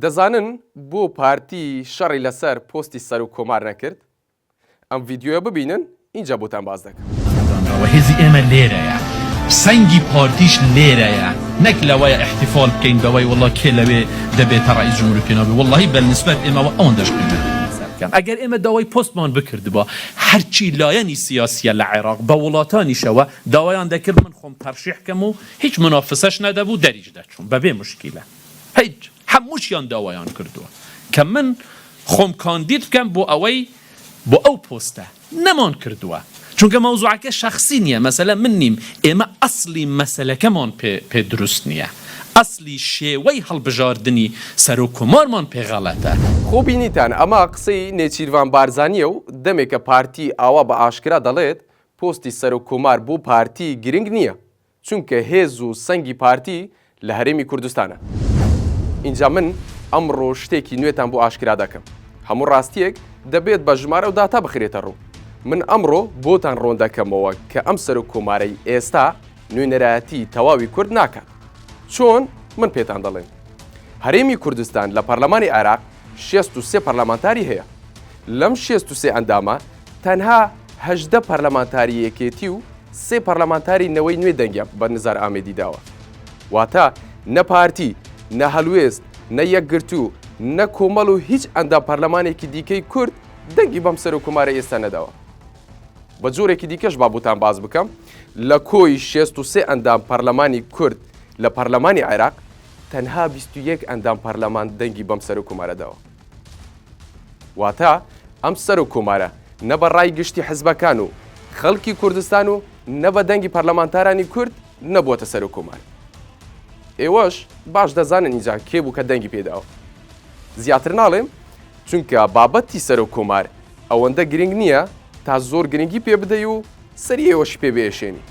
دەزانن بۆ پارتی شەڕی لەسەر پۆستی سەر و کۆمار نەکرد؟ ئەم ڤیدیۆیە ببینن اینجا بۆتان باز دەکەم. هێزی ئێمە لێرەیە، سەنگی پارتیش لێرەیە، نەک لەوەیە احتیفال بکەین بەوەی وەڵڵا کێ لەوێ دەبێتە ڕئیس جمهوری پێناوی، وەڵڵاهی بەنسبەت ئێمەوە ئەوەندەش ئەگەر ئێمە داوای پۆستمان بکردبووە هەرچی لایەنی سیاسیە لە عێراق بە وڵاتانیشەوە داوایان دەکرد من خۆم تەرشیح کەم و هیچ منافسەش نەدەبوو دەریش دەچوون بەبێ مشکیلە، هیچ هەمووشیان داوایان کردووە کە من خۆم کاندید بکەم بۆ ئەوەی بۆ ئەو پۆستە نەمان کردووە، چونکە مەوزوعەکە شەخسی نییە، مەسەلە من نیم، ئێمە ئەسلی مەسەلەکەمان پێ دروست نییە، ئەسلی شێوەی هەڵبژاردننی سەر و کۆمارمان پێغەڵەتە. خۆ بینیتان ئەمە قسەی نێچیروان بارزانیە و دەمێکە پارتی ئاوا بە ئاشکرا دەڵێت پۆستی سەر و کۆمار بۆ پارتی گرنگ نییە، چونکە هێز و سەنگی پارتی لە هەرێمی کوردستانە. اینجا من ئەمڕۆ شتێکی نوێتان بۆ ئاشکرا دەکەم، هەموو ڕاستیەک دەبێت بە ژمارە و داتا بخرێتە ڕوو. من ئەمڕۆ بۆتان ڕۆن دەکەمەوە کە ئەم سەر و کۆمارەی ئێستا نوێنەرایەتی تەواوی کورد ناکات. چۆن من پێتان دەڵێن هەرێمی کوردستان لە پەرلەمانی عێراق 63 پەرلەمانتاری هەیە، لەم 63 ئەندامە تەنها 18 پەرلەمانتاری یەکێتی و 3 پەرلەمانتاری نەوەی نوێ دەنگە بە نزار ئامێدی داوە، واتە نە پارتی، نە هەلوێست، نە یەکگرتوو، نە کۆمەڵ و هیچ ئەندام پەرلەمانێکی دیکەی کورد دەنگی بەم سەر و کۆمارە ئێستا نەداوە. بە جۆرێکی دیکەش با بۆتان باز بکەم، لە کۆی 63 ئەندام پەرلەمانی کورد لە پەرلەمانی عێراق تەنها 21 ئەندام پەرلەمان دەنگی بەم سەر و کۆمارە داوە، واتە ئەم سەر و کۆمارە نە بە ڕای گشتی حزبەکان و خەڵکی کوردستان و نە بە دەنگی پەرلەمانتارانی کورد نەبووەتە سەر و کۆمار. ئێوەش باش دەزانن اینجا کێ بوو کە دەنگی پێداوە. زیاتر ناڵێم چونکە بابەتی سەر و کۆمار ئەوەندە گرنگ نییە تا زۆر گرنگی پێ بدەی و سەری ئێوەش پێ بێشێنی.